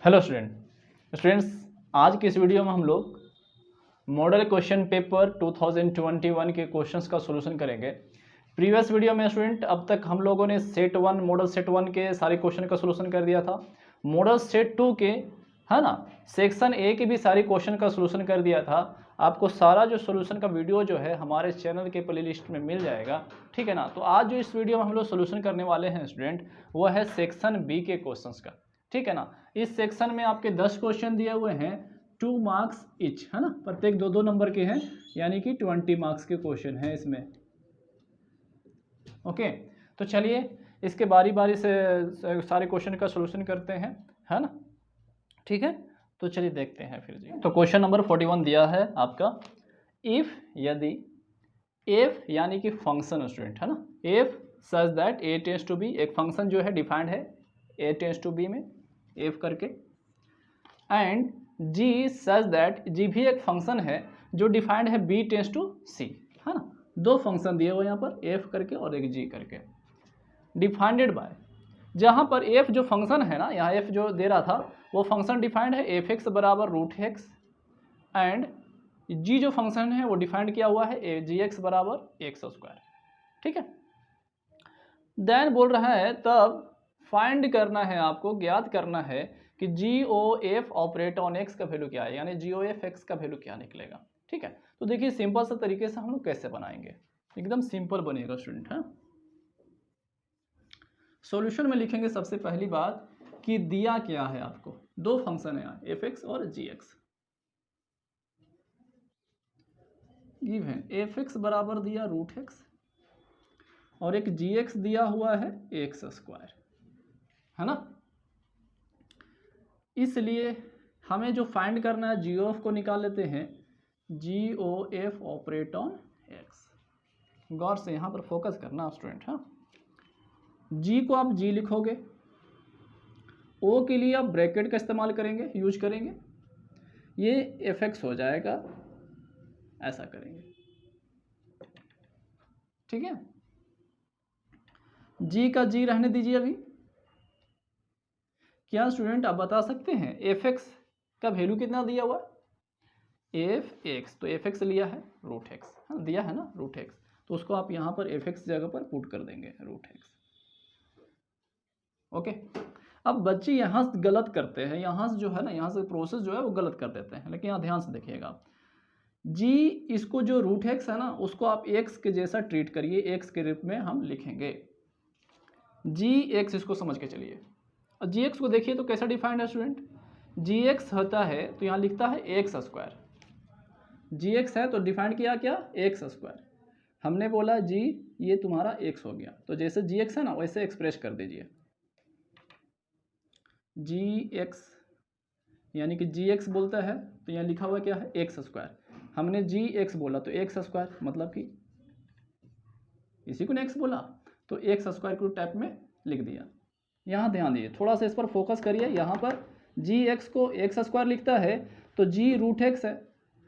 Hello students, आज की इस वीडियो में हम लोग मॉडल क्वेश्चन पेपर 2021 के क्वेश्चंस का सॉल्यूशन करेंगे। प्रीवियस वीडियो में स्टूडेंट अब तक हम लोगों ने सेट 1 मॉडल सेट 1 के सारे क्वेश्चन का सॉल्यूशन कर दिया था। मॉडल सेट 2 के है ना सेक्शन ए के भी सारे क्वेश्चन का सॉल्यूशन कर दिया था। आपको सारा जो सॉल्यूशन का वीडियो जो है हमारे चैनल के प्लेलिस्ट में मिल जाएगा, ठीक है ना। तो आज जो इस वीडियो में हम लोग सॉल्यूशन करने वाले हैं स्टूडेंट, वो है सेक्शन बी के क्वेश्चंस का, ठीक है ना। इस सेक्शन में आपके 10 क्वेश्चन दिए हुए हैं, 2 मार्क्स ईच, है ना। प्रत्येक 2-2 नंबर के हैं, यानी कि 20 मार्क्स के क्वेश्चन हैं इसमें। ओके, तो चलिए इसके बारी बारी से सारे क्वेश्चन का सॉल्यूशन करते हैं, है ना। ठीक है, तो चलिए देखते हैं फिर जी। तो क्वेश्चन नंबर 41 दिया है आपका, इफ यदि एफ यानी कि फंक्शन स्टूडेंट, है ना, F such that A tends to B, एक फंक्शन जो है डिफाइंड है ए टेंड्स टू बी में एफ करके, and G such that, G भी एक फंक्शन है जो डिफाइंड है बी टेंड्स टू सी, है ना। दो फंक्शन दिए हुए यहाँ पर, एफ करके और एक जी करके, डिफाइंडेड बाय, जहाँ पर एफ जो फंक्शन है ना, यहाँ एफ जो दे रहा था वो फंक्शन डिफाइंड है एफ एक्स बराबर रूट एक्स, एंड जी जो फंक्शन है वो डिफाइंड किया हुआ है जी एक्स बराबर एक्स स्क्वायर, ठीक है। देन बोल रहा है तब फाइंड करना है, आपको ज्ञात करना है कि G O F operate on x का वैल्यू क्या है, यानी जी ओ एफ एक्स का वैल्यू क्या निकलेगा, ठीक है। तो देखिए सिंपल सा तरीके से हम लोग कैसे बनाएंगे, एकदम सिंपल बनेगा स्टूडेंट, है। सॉल्यूशन में लिखेंगे सबसे पहली बात कि दिया क्या है आपको, दो फंक्शन है एफ एक्स और जी एक्स, गिवन एफ एक्स बराबर दिया रूट एक्स और एक जी एक्स दिया हुआ है एक्स स्क्वायर, है ना। इसलिए हमें जो फाइंड करना है जी ओ एफ को निकाल लेते हैं, G O F operate on x. गौर से यहाँ पर फोकस करना स्टूडेंट, हाँ। जी को आप जी लिखोगे, ओ के लिए आप ब्रैकेट का इस्तेमाल करेंगे, यूज करेंगे, ये एफ एक्स हो जाएगा, ऐसा करेंगे, ठीक है। जी का जी रहने दीजिए अभी। क्या स्टूडेंट आप बता सकते हैं एफ एक्स का वैल्यू कितना दिया हुआ, एफ एक्स, तो एफ एक्स लिया है रूट एक्स, हाँ दिया है ना रूट एक्स, तो उसको आप यहाँ पर एफ एक्स जगह पर पुट कर देंगे रूट एक्स, ओके। अब बच्चे यहाँ से गलत करते हैं, यहाँ से जो है ना, यहाँ से प्रोसेस जो है वो गलत कर देते हैं, लेकिन यहाँ ध्यान से देखिएगा। जी इसको जो रूट एक्स है ना, उसको आप एक्स के जैसा ट्रीट करिए, एक्स के रूप में हम लिखेंगे जी एक्स, इसको समझ के चलिए। और जी एक्स को देखिए तो कैसा डिफाइंड है स्टूडेंट, जी एक्स होता है तो यहाँ लिखता है एक्स स्क्वायर, जी एक्स है तो डिफाइंड किया क्या एक्स स्क्वायर, हमने बोला जी ये तुम्हारा एक्स हो गया, तो जैसे जी एक्स है ना वैसे एक्सप्रेस कर दीजिए, जी एक्स यानी कि जी एक्स बोलता है तो यहाँ लिखा हुआ क्या है एक्स स्क्वायर, हमने जी एक्स बोला तो एक्स स्क्वायर, मतलब कि इसी को ने एक्स बोला तो एक्स स्क्वायर को टाइप में लिख दिया। यहाँ ध्यान दीजिए, थोड़ा सा इस पर फोकस करिए, यहाँ पर जी एक्स को एक्स स्क्वायर लिखता है तो जी रूट एक्स है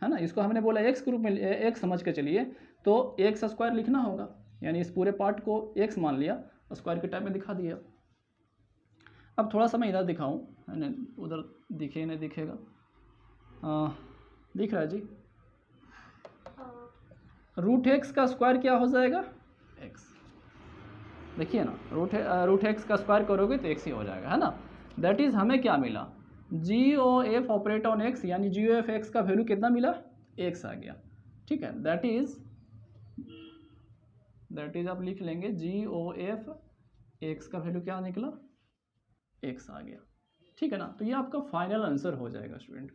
ना, इसको हमने बोला एक्स के रूप में एक्स समझ के चलिए, तो एक्स स्क्वायर लिखना होगा, यानी इस पूरे पार्ट को एक्स मान लिया, स्क्वायर के टाइप में दिखा दिया। अब थोड़ा सा मैं इधर दिखाऊं, है ना, उधर दिखे नहीं दिखेगा, दिख रहा है जी। रूट एक्स का स्क्वायर क्या हो जाएगा एक्स, देखिए ना, रूट एक्स का स्क्वायर करोगे तो एक्स ही हो जाएगा, है ना। दैट इज हमें क्या मिला, G O F operate on x, यानी जी ओ एफ एक्स का वैल्यू कितना मिला एक्स आ गया, ठीक है। दैट इज आप लिख लेंगे जी ओ एफ एक्स का वैल्यू क्या निकला एक्स आ गया, ठीक है ना। तो ये आपका फाइनल आंसर हो जाएगा स्टूडेंट,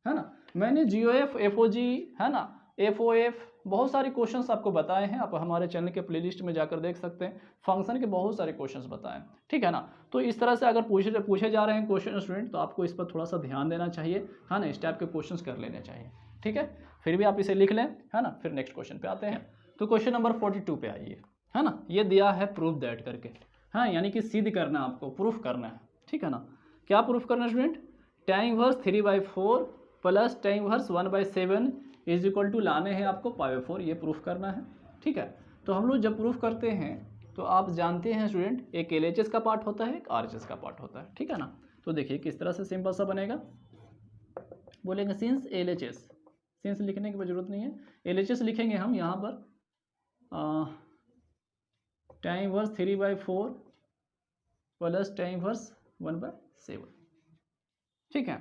है ना। मैंने जी ओ एफ एफ ओ जी, है ना, एफ ओ एफ, बहुत सारे क्वेश्चंस आपको बताए हैं, आप हमारे चैनल के प्लेलिस्ट में जाकर देख सकते हैं, फंक्शन के बहुत सारे क्वेश्चंस बताएं, ठीक है ना। तो इस तरह से अगर पूछे जा रहे हैं क्वेश्चन स्टूडेंट, तो आपको इस पर थोड़ा सा ध्यान देना चाहिए, है ना, इस टाइप के क्वेश्चंस कर लेने चाहिए, ठीक है। फिर भी आप इसे लिख लें, है ना। फिर नेक्स्ट क्वेश्चन पे आते हैं, तो क्वेश्चन नंबर 42 पे आइए, है ना। ये दिया है प्रूफ दैट करके, हाँ, यानी कि सिद्ध करना, आपको प्रूफ करना है, ठीक है ना। क्या प्रूफ करना है student, tan inverse 3/4 plus tan inverse 1/7 is equal to लाने हैं आपको π/4, ये प्रूफ करना है, ठीक है। तो हम लोग जब प्रूफ करते हैं तो आप जानते हैं स्टूडेंट, एक LHS का पार्ट होता है, एक RHS का पार्ट होता है, ठीक है ना। तो देखिए किस तरह से सिंपल सा बनेगा, बोलेंगे सिंस LHS, सिंस लिखने की जरूरत नहीं है, LHS लिखेंगे हम यहाँ पर tan inverse 3/4 plus tan inverse 1/7। ठीक है,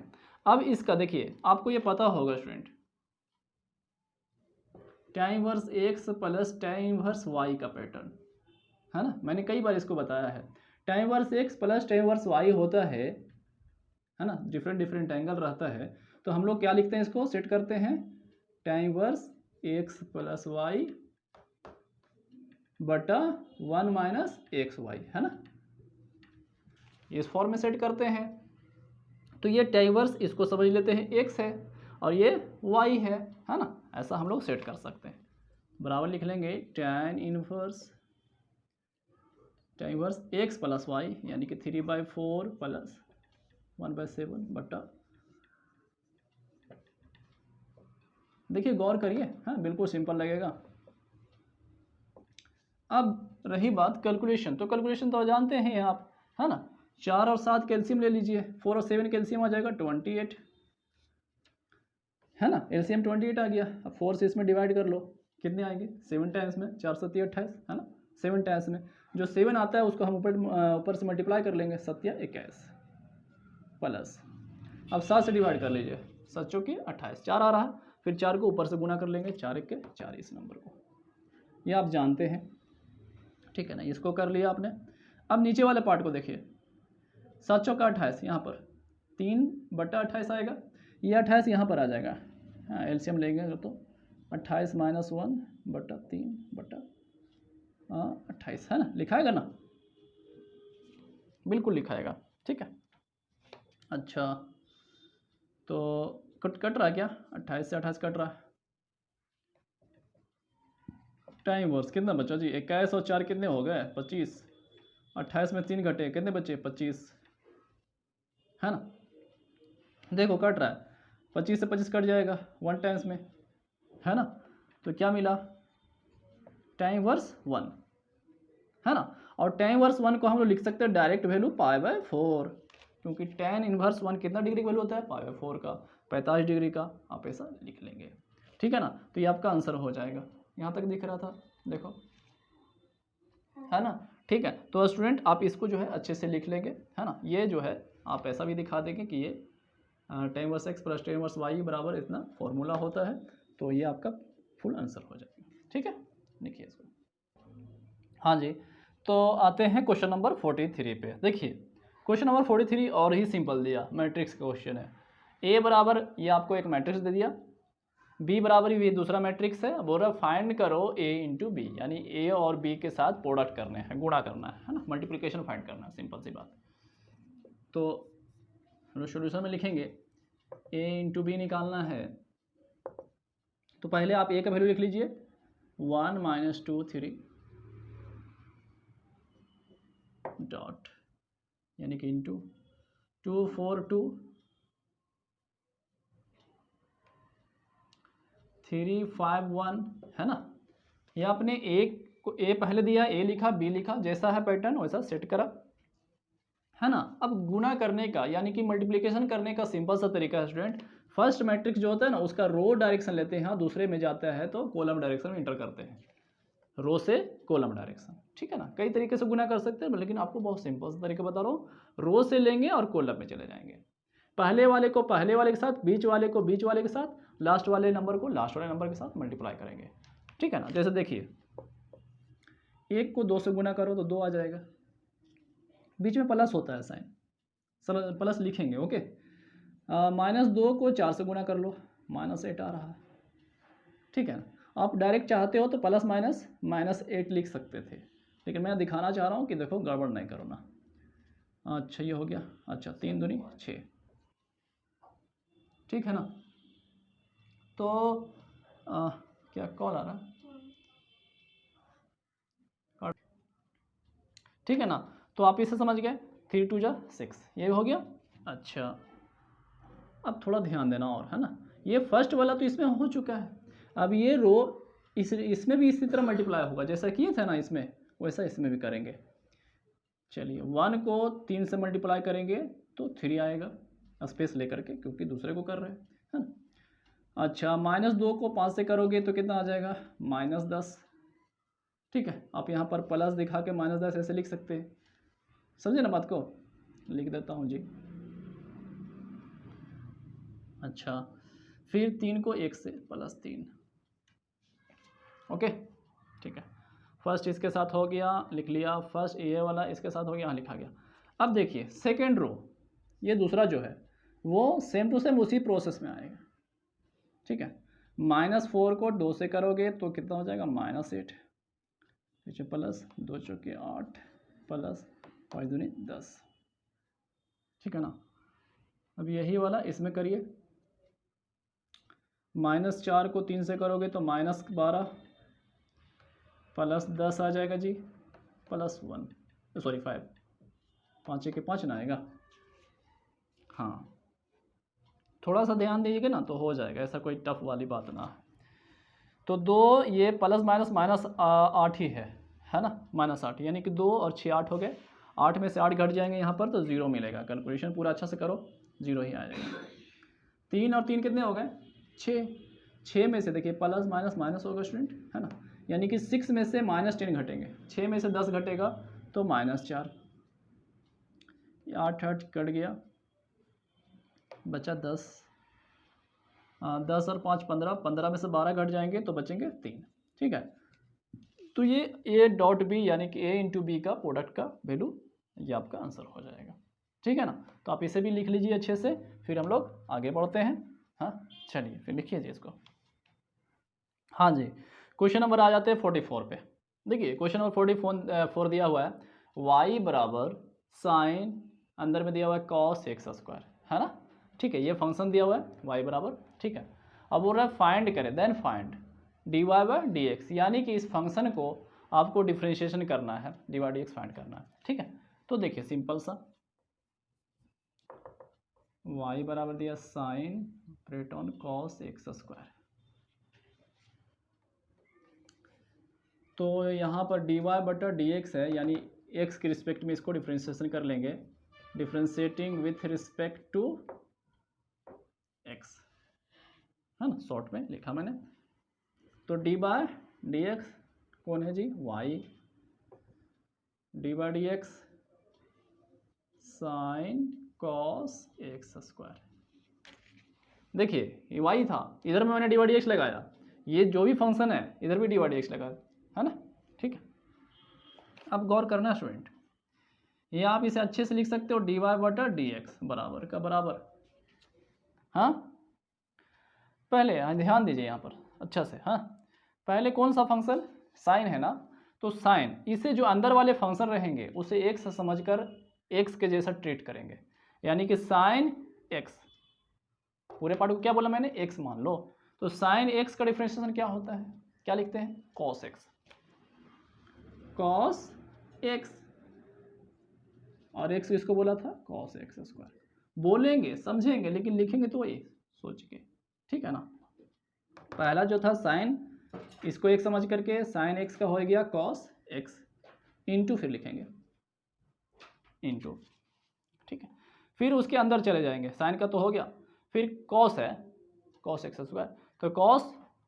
अब इसका देखिए आपको ये पता होगा student, tan inverse x plus tan inverse y का पैटर्न है ना, मैंने कई बार इसको बताया है। tan inverse x plus tan inverse y होता है ना, डिफरेंट डिफरेंट एंगल रहता है, तो हम लोग क्या लिखते हैं, इसको सेट करते हैं tan inverse x plus y बटा 1 माइनस एक्स वाई, है ना, इस फॉर्म में सेट करते हैं। तो ये tan इनवर्स इसको समझ लेते हैं x है और ये y है ना, ऐसा हम लोग सेट कर सकते हैं। बराबर लिख लेंगे tan inverse x plus Y यानी कि 3/4 प्लस 1/7 बटा, देखिए गौर करिए, हाँ बिल्कुल सिंपल लगेगा। अब रही बात कैलकुलेशन, तो कैलकुलेशन तो जानते हैं आप, है ना, 4 और 7 कैल्शियम ले लीजिए, 4 और 7 कैल्शियम आ जाएगा 28, है ना, एलसीएम 28 आ गया। अब 4 से इसमें डिवाइड कर लो, कितने आएंगे, 7 टाइम्स में 4 7 28, है ना, 7 टाइम्स में जो 7 आता है उसको हम ऊपर से मल्टीप्लाई कर लेंगे, 7 21 प्लस, अब 7 से डिवाइड कर लीजिए, 7 चौके 28, 4 आ रहा है, फिर 4 को ऊपर से गुना कर लेंगे, 4 1 4 इस नंबर को, ये आप जानते हैं, ठीक है ना, इसको कर लिया आपने। अब नीचे वाले पार्ट को देखिए, 7 चौका 28, यहाँ पर 3/28 आएगा, ये 28 यहाँ पर आ जाएगा, हाँ एलसीएम लेंगे तो 28 माइनस 1 बटा 3 बटा 28, है ना, लिखाएगा ना, बिल्कुल लिखाएगा, ठीक है। अच्छा तो कट रहा है क्या, 28 से 28 कट रहा है, tan इनवर्स कितना बचा जी, 21 और 4 कितने हो गए 25, 28 में 3 घटे कितने बचे 25, है ना, देखो कट रहा है, 25 से 25 कट जाएगा 1 टाइम्स में, है ना, तो क्या मिला tan इनवर्स 1, है ना, और tan इनवर्स 1 को हम लोग लिख सकते हैं डायरेक्ट वैल्यू π/4, क्योंकि tan इनवर्स 1 कितना डिग्री वैल्यू होता है π/4 का, 45 डिग्री का, आप ऐसा लिख लेंगे, ठीक है ना, तो ये आपका आंसर हो जाएगा। यहाँ तक दिख रहा था, देखो, है ना, ठीक है। तो स्टूडेंट आप इसको जो है अच्छे से लिख लेंगे, है ना, ये जो है आप ऐसा भी दिखा देंगे कि ये tan inverse x plus tan inverse y बराबर इतना फॉर्मूला होता है, तो ये आपका फुल आंसर हो जाएगा, ठीक है, लिखिए इसको। हाँ जी, तो आते हैं क्वेश्चन नंबर 43 पे। देखिए क्वेश्चन नंबर 43 और ही सिंपल दिया, मैट्रिक्स का क्वेश्चन है, ए बराबर ये आपको एक मैट्रिक्स दे दिया, बी बराबर ये दूसरा मैट्रिक्स है, बोल रहा फाइंड करो ए इंटू बी, यानी ए और बी के साथ प्रोडक्ट करने हैं, गुणा करना है ना, मल्टीप्लिकेशन फाइंड करना है, सिंपल सी बात। तो सोल्यूशन में लिखेंगे ए इंटू बी निकालना है, तो पहले आप ए का वैल्यू लिख लीजिए 1 - 2 3 डॉट, यानी कि इंटू 2 4 2 3 5 1, है ना, ये आपने ए को ए पहले दिया, ए लिखा बी लिखा, जैसा है पैटर्न वैसा सेट करा, है ना। अब गुणा करने का यानी कि मल्टीप्लिकेशन करने का सिंपल सा तरीका है स्टूडेंट, फर्स्ट मैट्रिक्स जो होता है ना उसका रो डायरेक्शन लेते हैं, दूसरे में जाता है तो कॉलम डायरेक्शन में इंटर करते हैं, रो से कॉलम डायरेक्शन, ठीक है ना। कई तरीके से गुना कर सकते हैं, लेकिन आपको बहुत सिंपल सा तरीका बता रहा हूँ, रो से लेंगे और कॉलम में चले जाएंगे, पहले वाले को पहले वाले के साथ, बीच वाले को बीच वाले के साथ, लास्ट वाले नंबर को लास्ट वाले नंबर के साथ मल्टीप्लाई करेंगे, ठीक है ना। जैसे देखिए 1 को 2 से गुना करो तो 2 आ जाएगा, बीच में प्लस होता है साइन, प्लस लिखेंगे, ओके। -2 को 4 से गुना कर लो, -8 आ रहा है, ठीक है ना। आप डायरेक्ट चाहते हो तो प्लस माइनस -8 लिख सकते थे, लेकिन मैं दिखाना चाह रहा हूँ कि देखो गड़बड़ नहीं करो ना। अच्छा ये हो गया, अच्छा 3 दूनी 6, ठीक है ना। तो क्या कॉल आ रहा है, ठीक है ना। तो आप इसे समझ गए, 3 2 जा 6, ये हो गया। अच्छा अब थोड़ा ध्यान देना और, है ना, ये फर्स्ट वाला तो इसमें हो चुका है, अब ये रो इसमें भी इसी तरह मल्टीप्लाई होगा, जैसा किए थे ना इसमें, वैसा इसमें भी करेंगे। चलिए 1 को 3 से मल्टीप्लाई करेंगे तो 3 आएगा स्पेस लेकर के, क्योंकि दूसरे को कर रहे हैं, है ना। अच्छा, -2 को 5 से करोगे तो कितना आ जाएगा, -10। ठीक है, आप यहाँ पर प्लस दिखा के -10 ऐसे लिख सकते हैं, समझे ना बात को। लिख देता हूँ जी। अच्छा, फिर 3 को 1 से +3। ओके, ठीक है। फर्स्ट इसके साथ हो गया, लिख लिया। फर्स्ट ये वाला इसके साथ हो गया, यहाँ लिखा गया। अब देखिए सेकेंड रो, ये दूसरा जो है वो सेम टू सेम उसी प्रोसेस में आएगा। ठीक है, -4 को 2 से करोगे तो कितना हो जाएगा, -8, पीछे प्लस 2 चौके 8 प्लस 5 दूनी 10। ठीक है ना। अब यही वाला इसमें करिए, -4 को 3 से करोगे तो -12 प्लस 10 आ जाएगा जी, +1 सॉरी 5, 5 के 5 ना आएगा। हाँ, थोड़ा सा ध्यान दीजिएगा ना तो हो जाएगा, ऐसा कोई टफ वाली बात ना है। तो 2 ये प्लस माइनस -8 ही है ना, -8 यानी कि 2 और 6 8 हो गए। 8 में से 8 घट जाएंगे यहाँ पर तो 0 मिलेगा। कैलकुलेशन पूरा अच्छा से करो, 0 ही आ जाएगा। 3 और 3 कितने हो गए, 6। 6 में से देखिए प्लस माइनस माइनस होगा स्टूडेंट, है ना, यानी कि 6 में से -10 घटेंगे। 6 में से 10 घटेगा तो -4, 8 8 कट गया, बचा 10। 10 और 5 15, 15 में से 12 घट जाएंगे तो बचेंगे 3। ठीक है, तो ये A डॉट बी यानी कि A इंटू बी का प्रोडक्ट का वैल्यू ये आपका आंसर हो जाएगा। ठीक है ना, तो आप इसे भी लिख लीजिए अच्छे से, फिर हम लोग आगे बढ़ते हैं। हाँ चलिए फिर लिखिए जी इसको। हाँ जी, क्वेश्चन नंबर आ जाते हैं 44 पे। देखिए क्वेश्चन नंबर 44 दिया हुआ है, y बराबर साइन, अंदर में दिया हुआ है cos x², है ना। ठीक है, ये फंक्शन दिया हुआ है y बराबर। ठीक है, अब बोल रहा है फाइंड करें, देन फाइंड dy/dx, यानी कि इस फंक्शन को आपको डिफ्रेंशिएशन करना है, dy/dx फाइंड करना है। ठीक है, तो देखिए सिंपल सा, y बराबर दिया sign operate on cos x², तो यहाँ पर dy/dx है, यानी x के रिस्पेक्ट में इसको डिफ्रेंशिएशन कर लेंगे, differentiating with respect to x, है ना, शॉर्ट में लिखा मैंने। तो dy/dx कौन है जी, y, dy/dx sign cos x²। देखिए ये y था, इधर में मैंने dy/dx लगाया, ये जो भी फंक्शन है इधर भी dy/dx लगा, है ना। ठीक है, अब गौर करना स्टूडेंट, ये आप इसे अच्छे से लिख सकते हो dy/dx बराबर का बराबर। हाँ, पहले ध्यान दीजिए यहाँ पर अच्छा से। हाँ, पहले कौन सा फंक्शन, साइन है ना, तो साइन, इसे जो अंदर वाले फंक्शन रहेंगे उसे x समझकर x के जैसा ट्रीट करेंगे, यानी कि साइन x, पूरे पार्ट को क्या बोला मैंने, x मान लो। तो साइन x का डिफरेंशिएशन क्या होता है, क्या लिखते हैं, cos x, cos x, और x किसको बोला था, cos x²। बोलेंगे समझेंगे लेकिन लिखेंगे तो वही सोच के। ठीक है ना, पहला जो था साइन, इसको एक समझ करके साइन x का हो गया cos x, इंटू फिर लिखेंगे इंटू। ठीक है, फिर उसके अंदर चले जाएंगे, साइन का तो हो गया, फिर cos है cos x², तो cos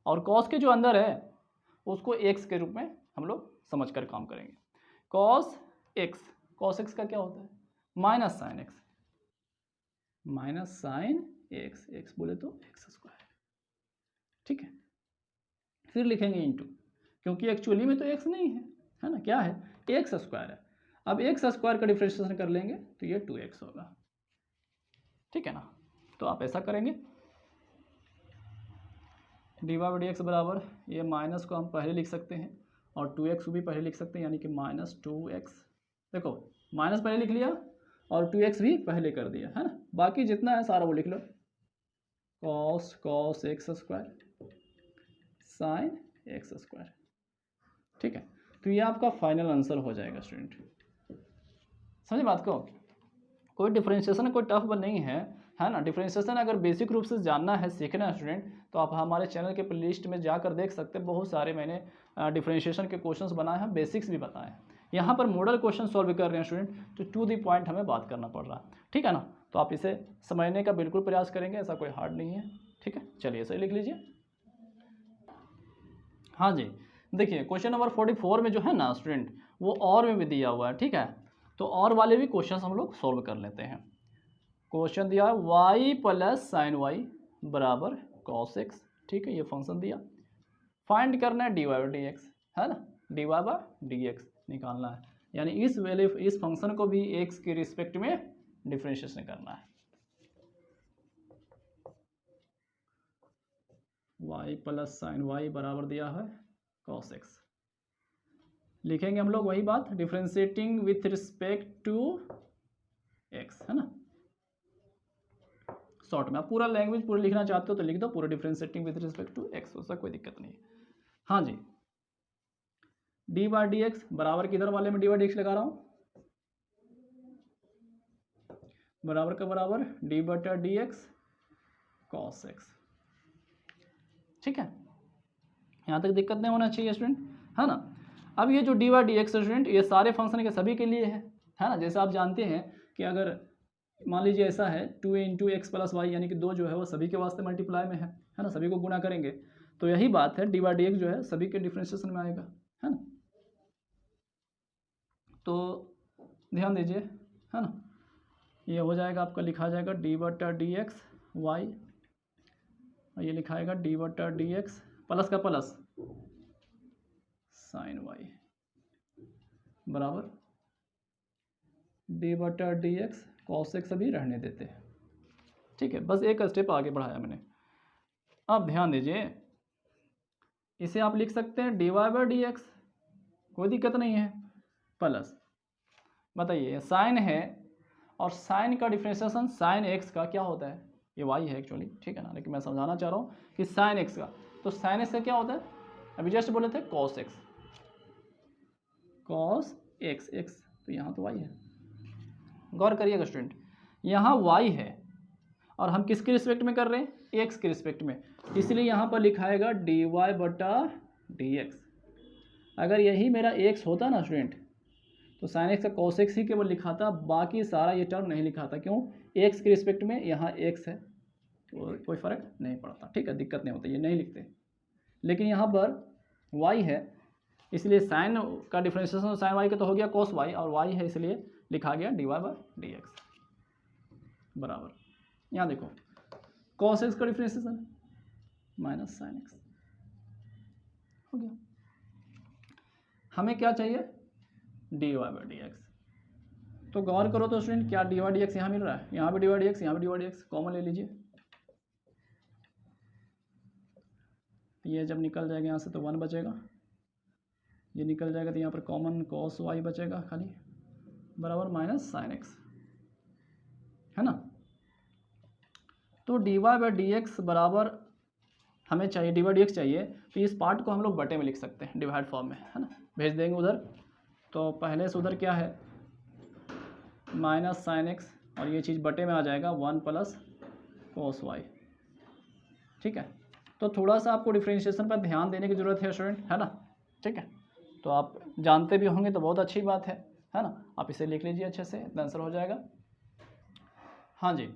और cos के जो अंदर है उसको x के रूप में हम लोग समझ कर काम करेंगे। cos x का क्या होता है, minus sine x, minus sine x बोले तो x²। ठीक है, फिर लिखेंगे इंटू, क्योंकि एक्चुअली में तो x नहीं है ना, क्या है, x² है। अब x² का डिफरेंशिएशन कर लेंगे तो ये 2x होगा। ठीक है ना, तो आप ऐसा करेंगे dy/dx बराबर, ये माइनस को हम पहले लिख सकते हैं और 2x भी पहले लिख सकते हैं, यानी कि -2x। देखो माइनस पहले लिख लिया और 2x भी पहले कर दिया, है ना, बाकी जितना है सारा वो लिख लो, cos x² साइन x²। ठीक है, तो ये आपका फाइनल आंसर हो जाएगा स्टूडेंट, समझे बात को। कोई डिफरेंशिएशन कोई टफ नहीं है ना। डिफरेंशिएशन अगर बेसिक रूप से जानना है, सीखना है स्टूडेंट, तो आप हमारे चैनल के प्लेलिस्ट में जाकर देख सकते हैं, बहुत सारे मैंने डिफरेंशिएशन के क्वेश्चंस बनाए हैं, बेसिक्स भी बताए हैं। यहाँ पर मॉडल क्वेश्चन सॉल्व कर रहे हैं स्टूडेंट, तो टू द पॉइंट हमें बात करना पड़ रहा है, ठीक है ना। तो आप इसे समझने का बिल्कुल प्रयास करेंगे, ऐसा कोई हार्ड नहीं है, ठीक है। चलिए सही लिख लीजिए। हाँ जी, देखिए क्वेश्चन नंबर 44 में जो है ना स्टूडेंट, वो और में भी दिया हुआ है, ठीक है। तो और वाले भी क्वेश्चन हम लोग सॉल्व कर लेते हैं। क्वेश्चन दिया है y प्लस साइन वाई बराबर कॉस एक्स, ठीक है, ये फंक्शन दिया। फाइंड करना है dy बाई डी एक्स, है ना, dy बाई डी एक्स निकालना है, यानी इस वैल्यू इस फंक्शन को भी x के रिस्पेक्ट में डिफरेंशिएशन करना है। y प्लस साइन वाई बराबर दिया है कॉस एक्स, लिखेंगे हम लोग वही बात, differentiating with respect to x, है ना। शॉर्ट में आप पूरा लैंग्वेज पूरा लिखना चाहते हो तो लिख दो, पूरा differentiating with respect to x, उसका कोई दिक्कत नहीं है। हाँ जी, डी बाई डी एक्स बराबर किधर वाले में डी बाई डी एक्स लगा रहा हूँ, बराबर का बराबर डी बटा डी एक्स कॉस एक्स, ठीक है। यहाँ तक दिक्कत नहीं होना चाहिए स्टूडेंट, है ना। अब ये जो D by D x student, ये सारे फंक्शन के सभी के लिए है ना। जैसे आप जानते हैं कि अगर मान लीजिए ऐसा है 2a into x plus Y, यानी कि 2 जो है वो सभी के वास्ते मल्टीप्लाई में है ना, सभी को गुणा करेंगे, तो यही बात है, डी बाई डी एक्स जो है सभी के डिफरेंशिएशन में आएगा, है ना। तो ध्यान दीजिए, है ना, ये हो जाएगा आपका, लिखा जाएगा डी बटा डी एक्स वाई, और ये लिखाएगा डी बटा डी एक्स प्लस का प्लस साइन वाई बराबर डी बटा डी एक्स कॉस एक्स अभी रहने देते हैं, ठीक है। बस एक स्टेप आगे बढ़ाया मैंने। अब ध्यान दीजिए, इसे आप लिख सकते हैं D Y by D X, कोई दिक्कत नहीं है, प्लस बताइए साइन है, और साइन का डिफरेंशिएशन साइन एक्स का क्या होता है, ये वाई है एक्चुअली, ठीक है ना, लेकिन मैं समझाना चाह रहा हूँ कि साइन एक्स का, तो साइन एक्स का क्या होता है, अभी जस्ट बोले थे cos x, cos x x, तो यहाँ तो वाई है। गौर करिएगा स्टूडेंट, यहाँ वाई है और हम किसके रिस्पेक्ट में कर रहे हैं, एक्स के रिस्पेक्ट में, इसलिए यहाँ पर लिखाएगा डी वाई बटा डी एक्स। अगर यही मेरा एक्स होता ना स्टूडेंट, तो साइन एक्स का कॉस एक्स ही केवल लिखा था, बाकी सारा ये टर्म नहीं लिखा था। क्यों, एक्स के रिस्पेक्ट में यहाँ एक्स है, तो कोई फ़र्क नहीं पड़ता, ठीक है, दिक्कत नहीं होती, ये नहीं लिखते। लेकिन यहाँ पर वाई है, इसलिए साइन का डिफरेंशिएशन साइन वाई का तो हो गया कॉस वाई, और वाई है इसलिए लिखा गया D Y by D X बराबर, यहाँ देखो कॉस एक्स का डिफरेंशिएशन माइनस साइन एक्स हो गया। हमें क्या चाहिए, D Y by D X. तो गौर करो तो स्टूडेंट, क्या डी वाई डी एक्स यहाँ मिल रहा है, यहाँ पे डी वाई डी एक्स, यहाँ पे D Y D X, common ले लीजिए, ये जब निकल जाएगा यहाँ से तो 1 बचेगा, ये निकल जाएगा तो यहाँ पर कॉमन कॉस वाई बचेगा खाली, बराबर माइनस साइन एक्स, है ना। तो D Y by D X बराबर हमें चाहिए, डी वाई डी एक्स चाहिए, तो इस पार्ट को हम लोग बटे में लिख सकते हैं, डिवाइड फॉर्म में, है ना, भेज देंगे उधर। तो पहले से उधर क्या है, माइनस साइन एक्स, और ये चीज़ बटे में आ जाएगा 1 प्लस कॉस वाई, ठीक है। तो थोड़ा सा आपको डिफरेंशिएशन पर ध्यान देने की ज़रूरत है स्टूडेंट, है ना, ठीक है। तो आप जानते भी होंगे तो बहुत अच्छी बात है ना। आप इसे लिख लीजिए अच्छे से, इतना आंसर हो जाएगा। हाँ जी,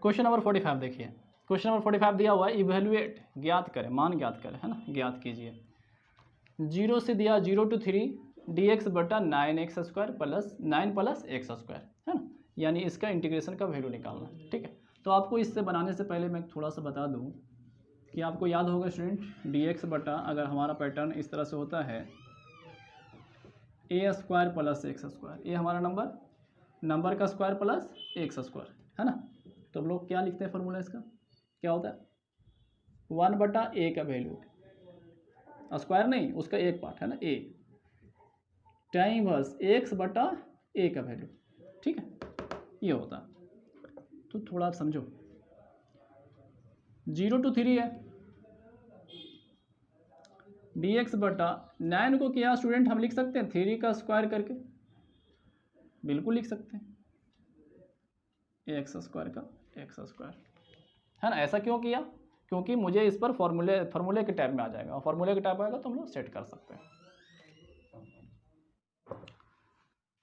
क्वेश्चन नंबर 45 देखिए, क्वेश्चन नंबर 45 दिया हुआ है, इवेल्युएट ज्ञात करें, मान ज्ञात करें, है ना, ज्ञात कीजिए। 0 से दिया 0 to 3 डी एक्स बटा 9x square plus 9 plus x square, है ना, यानी इसका इंटीग्रेशन का वैल्यू निकालना है, ठीक है। तो आपको इससे बनाने से पहले मैं थोड़ा सा बता दूं कि आपको याद होगा स्टूडेंट, डी एक्स बटा, अगर हमारा पैटर्न इस तरह से होता है, ए स्क्वायर प्लस एक्स स्क्वायर, ये हमारा नंबर का स्क्वायर प्लस एक्स स्क्वायर, है ना। तो हम लोग क्या लिखते हैं, फॉर्मूला इसका क्या होता है, 1 बटा ए का वैल्यू, स्क्वायर नहीं, उसका एक पार्ट है ना, ए टाइम वर्स एक्स बटा ए का वैल्यू, ठीक है, ये होता। तो थोड़ा आप समझो, 0 to 3 है, डी एक्स बटा 9 को क्या स्टूडेंट हम लिख सकते हैं 3 का स्क्वायर करके, बिल्कुल लिख सकते हैं, एक्स स्क्वायर का एक्स स्क्वायर, है ना। ऐसा क्यों किया, क्योंकि मुझे इस पर फॉर्मूले के टाइप में आ जाएगा, और फॉर्मूले के टाइप आएगा तो हम लोग सेट कर सकते हैं।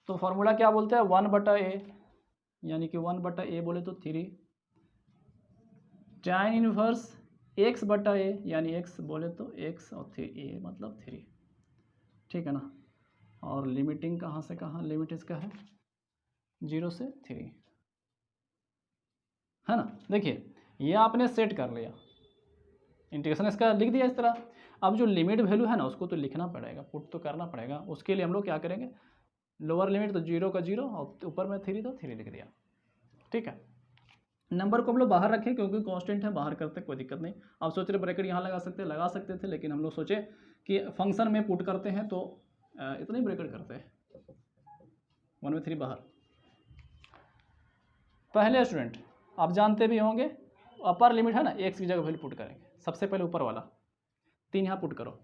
तो फॉर्मूला क्या बोलते हैं, 1/a, यानी कि 1/a बोले तो 3 tan इनवर्स x/a, यानी x बोले तो x और a मतलब 3, ठीक है ना। और लिमिटिंग कहाँ से कहाँ, लिमिट इसका है 0 से 3, है ना। देखिए ये आपने सेट कर लिया, इंटीग्रेशन इसका लिख दिया इस तरह। अब जो लिमिट वैल्यू है ना उसको तो लिखना पड़ेगा, पुट तो करना पड़ेगा। उसके लिए हम लोग क्या करेंगे, लोअर लिमिट तो 0 का 0 और ऊपर में 3 तो 3 लिख दिया, ठीक है। नंबर को हम लोग बाहर रखें क्योंकि कांस्टेंट है, बाहर करते कोई दिक्कत नहीं। आप सोच रहे ब्रैकेट यहाँ लगा सकते थे, लेकिन हम लोग सोचे कि फंक्शन में पुट करते हैं तो इतना ही ब्रैकेट करते हैं, 1/3 बाहर। पहले स्टूडेंट आप जानते भी होंगे, अपर लिमिट है ना, एक्स की जगह वैल्यू पुट करेंगे। सबसे पहले ऊपर वाला 3 यहाँ पुट करो,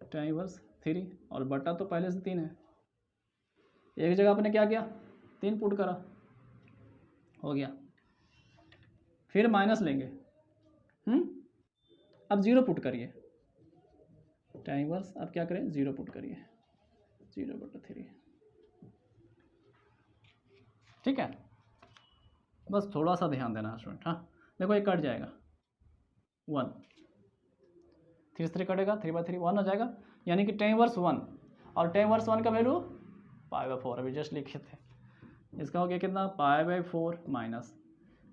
tan इनवर्स 3 और बटा तो पहले से 3 है, एक जगह आपने क्या किया 3 पुट करा, हो गया। फिर माइनस लेंगे, अब 0 पुट करिए, tan इनवर्स अब क्या करें 0 पुट करिए, 0/3, ठीक है। बस थोड़ा सा ध्यान देना है स्टूडेंट। हाँ देखो ये कट जाएगा 1, 3 से 3 कटेगा, 3/3 1 हो जाएगा, यानी कि tan इनवर्स 1, और tan इनवर्स 1 का वैल्यू π/4 अभी जस्ट लिखे थे। इसका हो गया कितना π/4 माइनस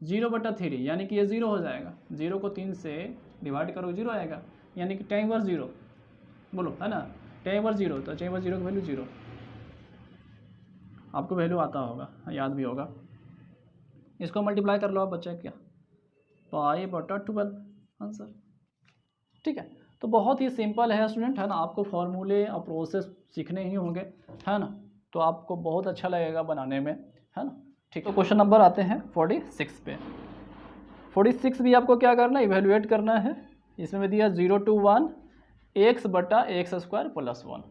0/3, यानी कि ये 0 हो जाएगा। 0 को 3 से डिवाइड करो 0 आएगा, यानी कि tan इनवर्स 0 बोलो, है ना। tan इनवर्स 0 तो tan इनवर्स 0 की वैल्यू 0, आपको वैल्यू आता होगा, याद भी होगा। इसको मल्टीप्लाई कर लो आप बच्चा, क्या π/12 आंसर, ठीक है। तो बहुत ही सिंपल है स्टूडेंट, है ना। आपको फॉर्मूले और प्रोसेस सीखने ही होंगे, है ना, तो आपको बहुत अच्छा लगेगा बनाने में, है ना, ठीक। तो क्वेश्चन नंबर आते हैं 46 पे। 46 भी आपको क्या करना है, इवेल्युएट करना है। इसमें भी दिया 0 to 1 x/x² + 1,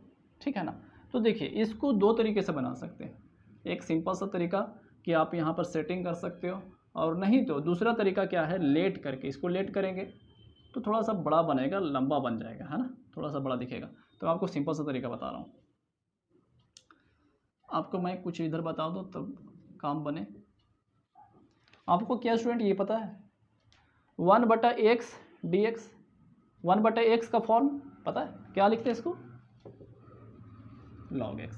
ठीक है ना। तो देखिए इसको दो तरीके से बना सकते हैं। एक सिंपल सा तरीका कि आप यहाँ पर सेटिंग कर सकते हो, और नहीं तो दूसरा तरीका क्या है, लेट करके। इसको लेट करेंगे तो थोड़ा सा बड़ा बनेगा, लंबा बन जाएगा, है ना, थोड़ा सा बड़ा दिखेगा। तो आपको सिंपल सा तरीका बता रहा हूँ, आपको मैं कुछ इधर बता दूँ तब काम बने। आपको क्या स्टूडेंट ये पता है 1/x dx, 1/x का फॉर्म पता है, क्या लिखते हैं इसको, log x।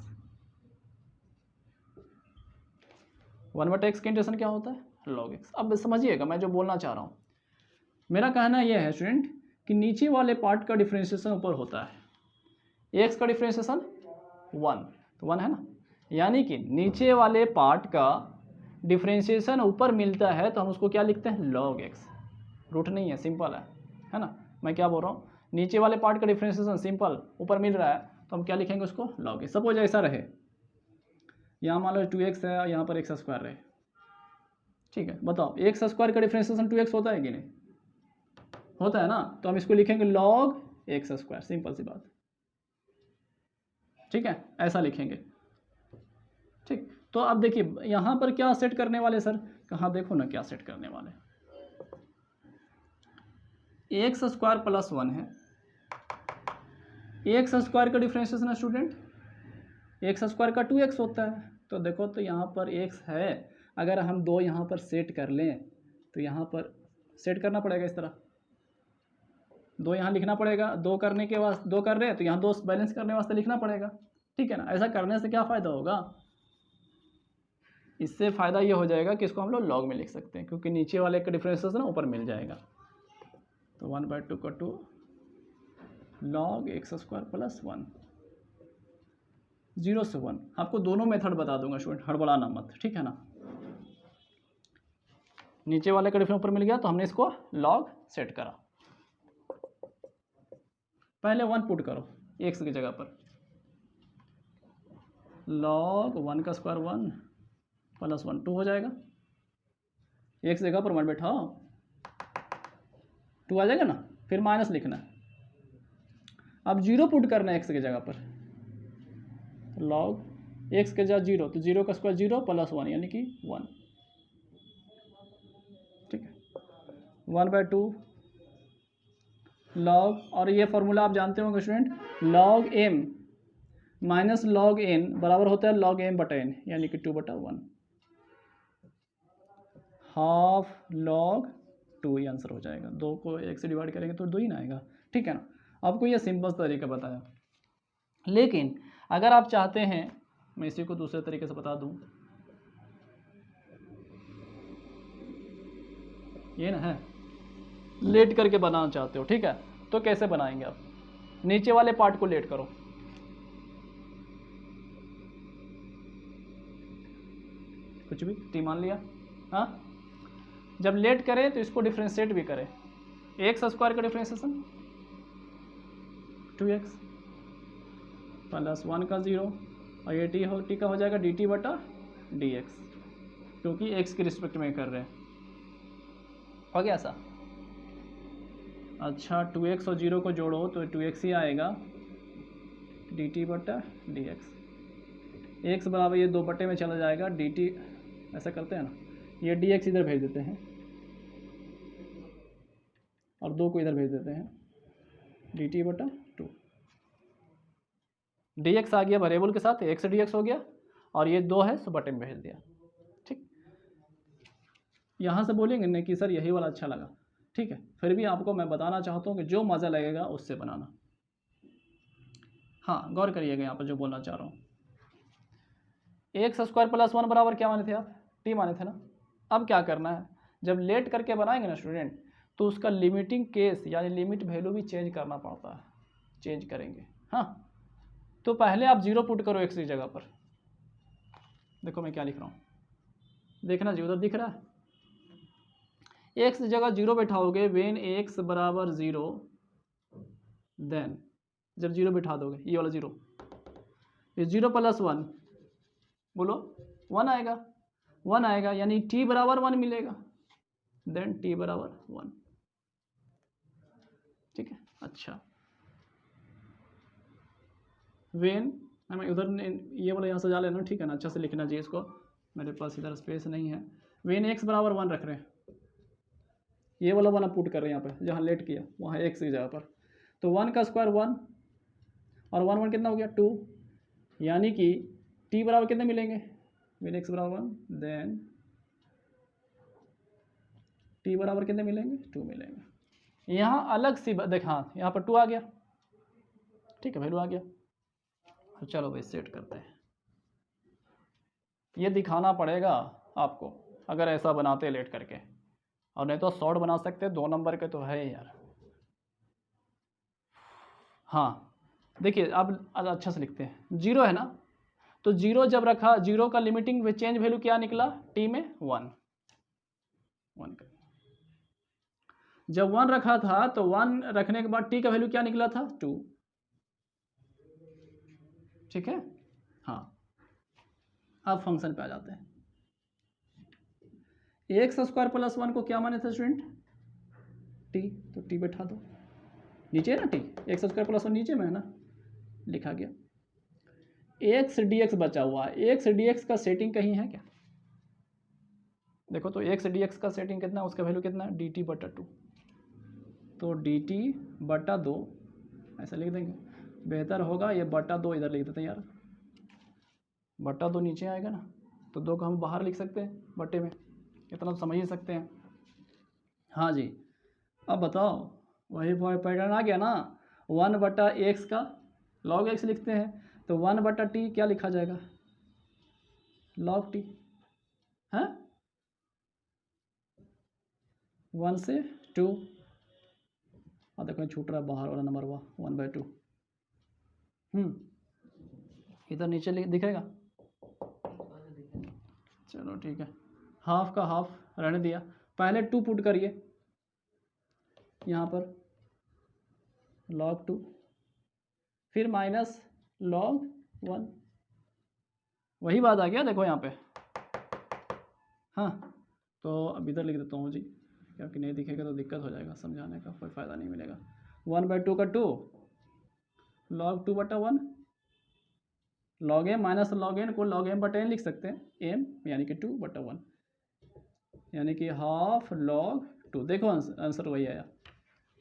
1/x का इंटीग्रेशन क्या होता है, log x। अब समझिएगा मैं जो बोलना चाह रहा हूँ, मेरा कहना यह है स्टूडेंट कि नीचे वाले पार्ट का डिफ्रेंशिएशन ऊपर होता है, x का डिफ्रेंशिएशन 1, तो 1 है ना, यानी कि नीचे वाले पार्ट का डिफ्रेंशिएशन ऊपर मिलता है तो हम उसको क्या लिखते हैं, log x। रूट नहीं है, सिंपल है ना। मैं क्या बोल रहा हूँ, नीचे वाले पार्ट का डिफ्रेंशिएशन सिंपल ऊपर मिल रहा है तो हम क्या लिखेंगे उसको, log x। सपोज ऐसा रहे, यहाँ मान लो 2x है, यहाँ पर x² रहे, ठीक है। बताओ x² का डिफ्रेंशिएशन 2x होता है कि नहीं, होता है ना, तो हम इसको लिखेंगे log x², सिंपल सी बात, ठीक है, ऐसा लिखेंगे, ठीक। तो अब देखिए यहाँ पर क्या सेट करने वाले सर, कहाँ देखो ना क्या सेट करने वाले, x² + 1 है, x² का डिफ्रेंशिएशन है स्टूडेंट, x² का 2x होता है। तो देखो तो यहाँ पर x है, अगर हम 2 यहाँ पर सेट कर लें तो यहाँ पर सेट करना पड़ेगा इस तरह, 2 यहाँ लिखना पड़ेगा, 2 करने के वास्ते 2 कर रहे हैं तो यहाँ 2 बैलेंस करने वास्ते लिखना पड़ेगा, ठीक है ना। ऐसा करने से क्या फ़ायदा होगा, इससे फ़ायदा ये हो जाएगा कि इसको हम लोग लॉग में लिख सकते हैं, क्योंकि नीचे वाले का डिफरेंशिएशन ऊपर मिल जाएगा। तो 1/2 का 2 log x² + 1, 0 से 1। आपको दोनों मेथड बता दूंगा स्टूडेंट, हड़बड़ाना मत, ठीक है ना। नीचे वाले का डिफरेंस ऊपर मिल गया तो हमने इसको log सेट करा। पहले 1 पुट करो x की जगह पर, log 1 का स्क्वायर 1 + 1 2 हो जाएगा, x जगह पर 1 बैठाओ 2 आ जाएगा ना, फिर माइनस लिखना है। अब 0 पुट करना है x की जगह पर, log x के जगह 0 तो 0 का स्क्वायर 0 + 1 यानी कि 1, ठीक है। 1/2 log, और ये फॉर्मूला आप जानते होंगे student, log m minus log N बराबर होता है लॉग एम बटा एन, यानी कि 2/1, हाफ लॉग 2, ये आंसर हो जाएगा। 2 को 1 से डिवाइड करेंगे तो 2 ही ना आएगा, ठीक है ना। आपको ये सिंपल तरीका बताया, लेकिन अगर आप चाहते हैं मैं इसी को दूसरे तरीके से बता दूं, ये ना है लेट करके बनाना चाहते हो, ठीक है, तो कैसे बनाएंगे आप, नीचे वाले पार्ट को लेट करो, कुछ भी टी मान लिया, हाँ, जब लेट करें तो इसको डिफ्रेंशिएट भी करें, एक्स स्क्वायर का डिफ्रेंशिएशन 2x प्लस 1 का 0 और ये टी का हो जाएगा dt बटा dx, क्योंकि x के रिस्पेक्ट में कर रहे हैं, हो गया ऐसा। अच्छा 2x और 0 को जोड़ो तो 2x ही आएगा dt बटा dx, x बराबर ये 2 बटे में चला जाएगा dt, ऐसा करते हैं ना, ये dx इधर भेज देते हैं और 2 को इधर भेज देते हैं, dt बटा 2, dx आ गया वेरिएबल के साथ, x dx हो गया और ये 2 है सो बटे में भेज दिया, ठीक। यहाँ से बोलेंगे नहीं कि सर यही वाला अच्छा लगा, ठीक है, फिर भी आपको मैं बताना चाहता हूँ कि जो मज़ा लगेगा उससे बनाना। हाँ गौर करिएगा यहाँ पर जो बोलना चाह रहा हूँ, एक्स स्क्वायर प्लस 1 बराबर क्या माने थे आप, टी माने थे ना। अब क्या करना है, जब लेट करके बनाएंगे ना स्टूडेंट, तो उसका लिमिटिंग केस यानी लिमिट वैल्यू भी चेंज करना पड़ता है, चेंज करेंगे। हाँ तो पहले आप 0 पुट करो एक्स की जगह पर, देखो मैं क्या लिख रहा हूँ, देखना जी उधर दिख रहा है, एक्स की जगह 0 बैठाओगे, वेन एक्स बराबर 0 देन, जब 0 बैठा दोगे ये वाला 0, ये 0 प्लस 1 बोलो 1 आएगा, 1 आएगा यानी t बराबर 1 मिलेगा, देन t बराबर 1, ठीक है। अच्छा वेन, हमें उधर ये वाला यहाँ सजा लेना, ठीक है ना, अच्छा से लिखना चाहिए इसको, मेरे पास इधर स्पेस नहीं है। वेन एक्स बराबर 1 रख रहे हैं, ये वाला 1 पुट कर रहे हैं यहाँ पे, जहाँ लेट किया वहाँ एक्स की जगह पर, तो 1 का स्क्वायर 1 और 1 1 कितना हो गया 2, यानी कि t बराबर कितने मिलेंगे, वेन एक्स बराबर 1 देन t बराबर कितने मिलेंगे 2 मिलेंगे। यहाँ अलग सी देख, हाँ यहाँ पर 2 आ गया, ठीक है वैल्यू आ गया। चलो भाई सेट करते हैं, ये दिखाना पड़ेगा आपको अगर ऐसा बनाते लेट करके, और नहीं तो शॉर्ट बना सकते, 2 नंबर के तो है यार। हाँ देखिए अब अच्छा से लिखते हैं, 0 है ना, तो 0 जब रखा, 0 का लिमिटिंग चेंज वैल्यू क्या निकला t में 1 का, जब 1 रखा था तो 1 रखने के बाद t का वैल्यू क्या निकला था 2, ठीक है। हाँ अब फंक्शन पे आ जाते हैं, एक्स स्क्वायर प्लस 1 को क्या माने थे स्टूडेंट t, तो t बैठा दो, नीचे है ना t, एक्स स्क्वायर प्लस 1 नीचे में है ना, लिखा गया। एक्स डी एक्स बचा हुआ है, एक्स डी एक्स का सेटिंग कहीं है क्या, देखो तो एक्स डी एक्स का सेटिंग कितना, उसका वैल्यू कितना है डी टी बटा 2, तो डी टी बटा 2 ऐसा लिख देंगे, बेहतर होगा ये बटा 2 इधर लिख देते हैं यार, बटा 2 नीचे आएगा ना, तो 2 को हम बाहर लिख सकते हैं बटे में, इतना तो समझ ही सकते हैं। हाँ जी अब बताओ, वही पैटर्न आ गया ना, 1 बटा एक्स का लॉग एक्स लिखते हैं, तो 1 बटा टी क्या लिखा जाएगा लॉग टी, है 1 से 2, और देखो छूट रहा है बाहर वाला नंबर हुआ 1/2, इधर नीचे दिखेगा, चलो ठीक है, हाफ का हाफ रहने दिया, पहले 2 पुट करिए यहाँ पर log 2, फिर माइनस log 1, वही बात आ गया देखो यहाँ पे। हाँ तो अब इधर लिख देता हूँ जी, क्योंकि नहीं दिखेगा तो दिक्कत हो जाएगा, समझाने का कोई फ़ायदा नहीं मिलेगा। 1/2 का 2 log 2 बटा 1, log m minus log n को log m बटा n लिख सकते हैं, m यानी कि 2 बटा 1, यानी कि हाफ log 2, देखो आंसर वही आया,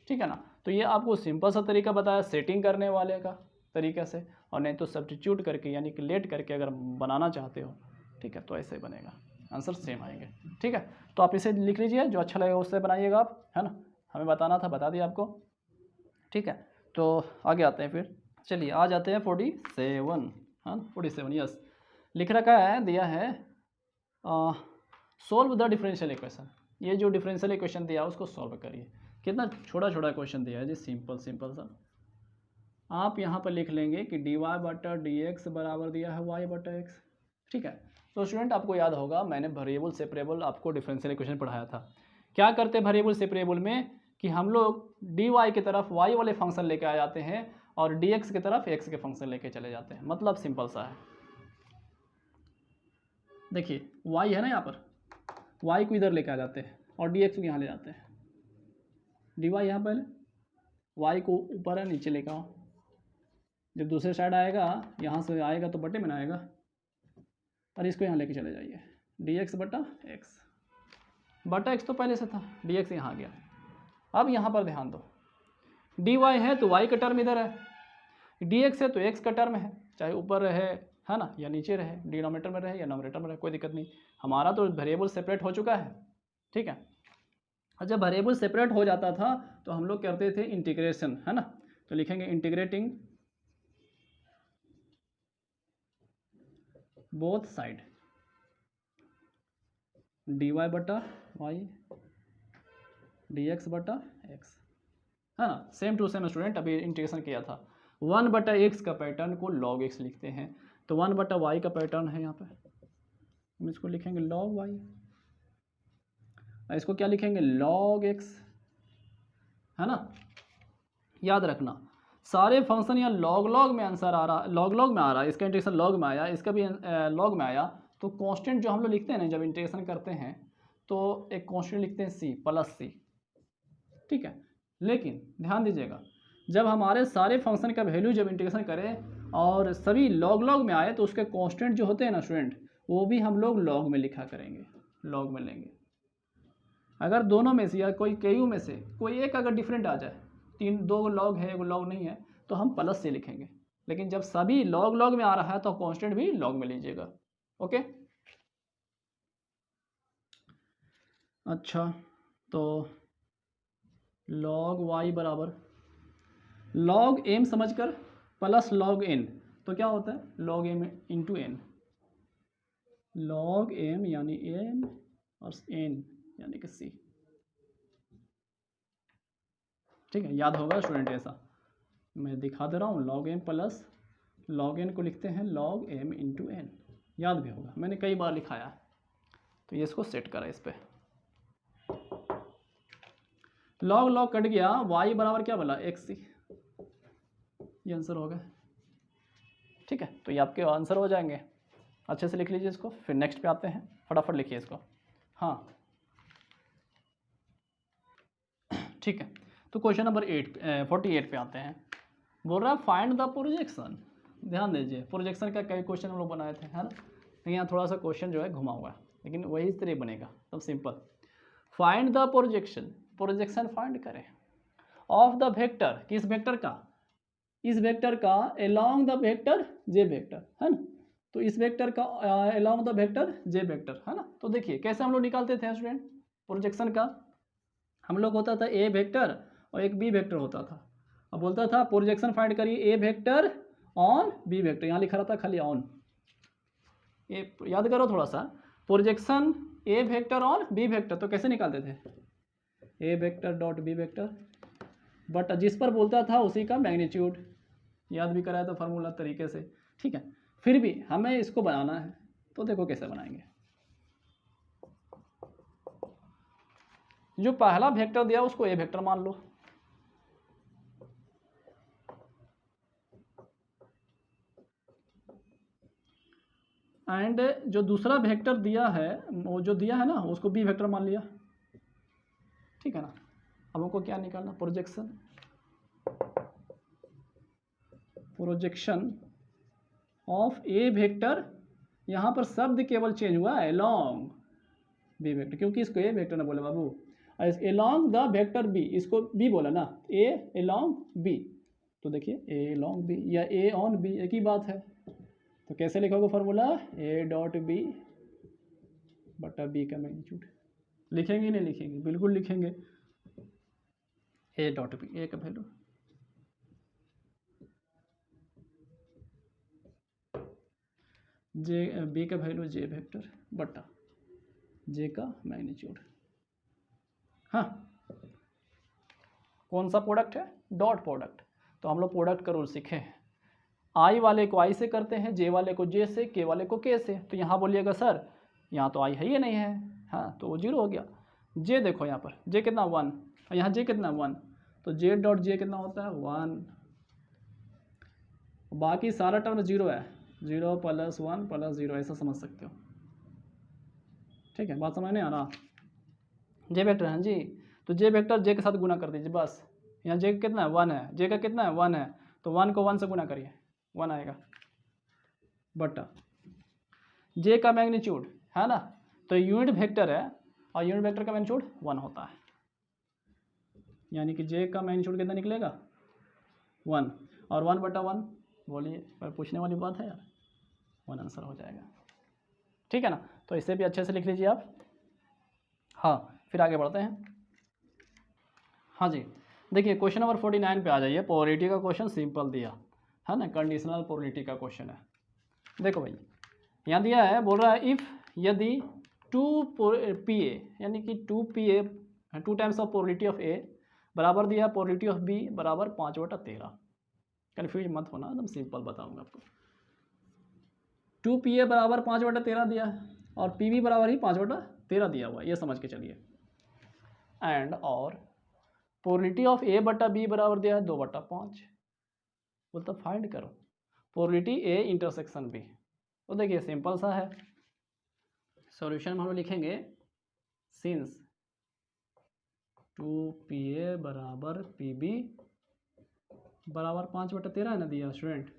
ठीक है ना। तो ये आपको सिंपल सा तरीका बताया सेटिंग करने वाले का तरीके से, और नहीं तो सब्स्टिट्यूट करके यानी कि लेट करके अगर बनाना चाहते हो, ठीक है, तो ऐसे ही बनेगा, आंसर सेम आएंगे। ठीक है, तो आप इसे लिख लीजिए, जो अच्छा लगेगा उससे बनाइएगा आप, है ना, हमें बताना था, बता दिया आपको। ठीक है, तो आगे आते हैं फिर, चलिए आ जाते हैं 47, हाँ 47, यस, लिख रखा है, दिया है सोल्व द डिफरेंशियल इक्वेशन। ये जो डिफरेंशियल इक्वेशन दिया उसको सॉल्व करिए। कितना छोटा छोटा क्वेश्चन दिया है जी, सिंपल सिंपल सा। आप यहाँ पर लिख लेंगे कि डी वाई बटा डी एक्स बराबर दिया है वाई बटा एक्स। ठीक है, तो स्टूडेंट आपको याद होगा मैंने वेरिएबल सेपरेबल आपको डिफरेंशियल इक्वेशन पढ़ाया था। क्या करते हैं वेरिएबल सेपरेबल में कि हम लोग डी वाई की तरफ वाई वाले फंक्शन लेके आ जाते हैं और डी एक्स की तरफ एक्स के फंक्शन लेके चले जाते हैं। मतलब सिंपल सा है, देखिए वाई है ना, यहाँ पर वाई को इधर लेके आ जाते हैं और डी एक्स को यहाँ ले जाते हैं। डी वाई यहाँ पहले, वाई को ऊपर है, नीचे लेकर आओ, जब दूसरे साइड आएगा यहाँ से आएगा तो बटे में ना आएगा, और इसको यहाँ लेके चले जाइए, डी एक्स बटा एक्स। बटा एक्स तो पहले से था, डी एक्स यहाँ आ गया। अब यहाँ पर ध्यान दो, डी वाई है तो वाई का टर्म इधर है, डी एक्स है तो एक्स का टर्म है, चाहे ऊपर रहे, है ना, या नीचे रहे, डिनोमिनेटर में रहे या नोमिनेटर में रहे, कोई दिक्कत नहीं। हमारा तो वेरिएबल सेपरेट हो चुका है। ठीक है, और जब वेरिएबल सेपरेट हो जाता था तो हम लोग करते थे इंटीग्रेशन, है ना, तो लिखेंगे integrating both side D Y बटा वाई डी एक्स बटा एक्स, है ना, सेम टू सेम स्टूडेंट अभी इंटीग्रेशन किया था। 1 बटा एक्स का पैटर्न को log x लिखते हैं, तो 1 बटा वाई का पैटर्न है यहाँ पे, हम इसको लिखेंगे log y, इसको क्या लिखेंगे log x, है ना। याद रखना सारे फंक्शन यहाँ log में आंसर आ रहा, log में आ रहा है, इसका इंटीग्रेशन log में आया, इसका भी log में आया, तो कांस्टेंट जो हम लोग लिखते हैं ना जब इंटीग्रेशन करते हैं तो एक कांस्टेंट लिखते हैं c प्लस c। ठीक है, लेकिन ध्यान दीजिएगा जब हमारे सारे फंक्शन का वैल्यू जब इंटीग्रेशन करें और सभी log में आए तो उसके कांस्टेंट जो होते हैं ना स्टूडेंट, वो भी हम लोग log में लिखा करेंगे, log में लेंगे। अगर दोनों में से या कोई केयू में से कोई एक अगर डिफरेंट आ जाए, दो log है, एगो log नहीं है, तो हम प्लस से लिखेंगे, लेकिन जब सभी log में आ रहा है तो कांस्टेंट भी log में लीजिएगा। ओके, अच्छा, तो log y बराबर log m समझकर प्लस log n, तो क्या होता है log m into n, log m यानी m और n यानी कि c। ठीक है, याद होगा स्टूडेंट, ऐसा मैं दिखा दे रहा हूँ, log m plus log n को लिखते हैं log m इंटू n, याद भी होगा, मैंने कई बार लिखाया है। तो ये इसको सेट करा इस पर, log कट गया, y बराबर क्या बोला xc, ये आंसर हो गया। ठीक है, तो ये आपके आंसर हो जाएंगे, अच्छे से लिख लीजिए इसको। फिर नेक्स्ट पे आते हैं, फटाफट लिखिए इसको। हाँ ठीक है, तो क्वेश्चन नंबर 48 पे आते हैं। बोल रहा है फाइंड द प्रोजेक्शन। ध्यान दीजिए, प्रोजेक्शन का कई क्वेश्चन हम लोग बनाए थे, है ना, लेकिन यहाँ थोड़ा सा क्वेश्चन जो है घुमा हुआ है, लेकिन वही इस तरह बनेगा, तब simple. Find the projection, projection find करें ऑफ द वेक्टर, किस वेक्टर का, इस वेक्टर का along the vector J vector, है ना, तो इस वेक्टर का along the vector J vector, है ना। तो देखिए कैसे हम लोग निकालते थे स्टूडेंट प्रोजेक्शन का, हम लोग होता था ए वेक्टर और एक बी वेक्टर होता था, अब बोलता था प्रोजेक्शन फाइंड करिए ए वेक्टर ऑन बी वेक्टर, यहाँ लिखा रहता खाली ऑन, ये याद करो थोड़ा सा, projection A vector on B vector, तो कैसे निकालते थे, A vector dot B vector, but जिस पर बोलता था उसी का मैग्नीट्यूड, याद भी कराया तो फार्मूला तरीके से। ठीक है, फिर भी हमें इसको बनाना है, तो देखो कैसे बनाएंगे। जो पहला वेक्टर दिया उसको ए वेक्टर मान लो, एंड जो दूसरा वेक्टर दिया है, वो जो दिया है ना उसको बी वेक्टर मान लिया। ठीक है ना, अब हमको क्या निकालना, प्रोजेक्शन ऑफ ए वेक्टर, यहाँ पर शब्द केवल चेंज हुआ है अलोंग बी वेक्टर, क्योंकि इसको ए वेक्टर ना बोले बाबू, अलोंग द वेक्टर बी, इसको बी बोला ना, ए अलोंग बी, तो देखिए ए लॉन्ग बी या ए ऑन बी एक ही बात है। तो कैसे लिखोगे फार्मूला, ए डॉट बी बटा बी का मैग्नीट्यूड। लिखेंगे नहीं लिखेंगे, बिल्कुल लिखेंगे। ए डॉट बी, ए का वैल्यू जे, बी का वैल्यू जे वेक्टर बटा जे का मैग्नीट्यूड। हाँ, कौन सा प्रोडक्ट है, डॉट प्रोडक्ट। तो हम लोग प्रोडक्ट का रूल सीखे हैं। आई वाले को आई से करते हैं, जे वाले को जे से, के वाले को के से। तो यहाँ बोलिएगा सर यहाँ तो आई है ही नहीं है, हाँ तो वो जीरो हो गया। जे देखो यहाँ पर जे कितना 1 और यहाँ जे कितना 1, तो जे डॉट जे कितना होता है 1। बाकी सारा टर्म जीरो है, 0 + 1 + 0 ऐसा समझ सकते हो। ठीक है, बात समझ नहीं आ रहा। जे वेक्टर है जी, तो जे वेक्टर जे के साथ गुना कर दीजिए बस। यहाँ जे कितना है 1 है, जे का कितना है 1 है, तो 1 को 1 से गुना करिए 1 आएगा बटा जे का मैग्नीट्यूड है ना। तो यूनिट वेक्टर है और यूनिट वेक्टर का मैग्नीट्यूड 1 होता है, यानी कि जे का मैग्नीट्यूड कितना निकलेगा 1 और 1 बटा 1। बोलिए, पर पूछने वाली बात है यार, 1 आंसर हो जाएगा। ठीक है ना, तो इसे भी अच्छे से लिख लीजिए आप। हाँ, फिर आगे बढ़ते हैं। हाँ जी, देखिए क्वेश्चन नंबर 49 पे आ जाइए। प्रोबेबिलिटी का क्वेश्चन सिंपल दिया है ना, कंडीशनल प्रोबेबिलिटी का क्वेश्चन है। देखो भाई यहाँ दिया है, बोल रहा है इफ़ यदि 2 PA यानी कि 2 PA 2 times of probability of A बराबर दिया प्रोबेबिलिटी ऑफ B बराबर 5/13। कन्फ्यूज मत होना, एकदम सिंपल बताऊंगा आपको। 2 PA बराबर 5/13 दिया है और PB बराबर ही 5/13 दिया हुआ है, ये समझ के चलिए। एंड और प्रोबेबिलिटी ऑफ A बटा B बराबर दिया है 2/5। बोलता फाइंड करो प्रोबेबिलिटी A इंटरसेक्शन B। तो देखिए सिंपल सा है, सॉल्यूशन हम लोग लिखेंगे सिंस 2 PA बराबर PB बराबर 5/13 है ना दिया स्टूडेंट।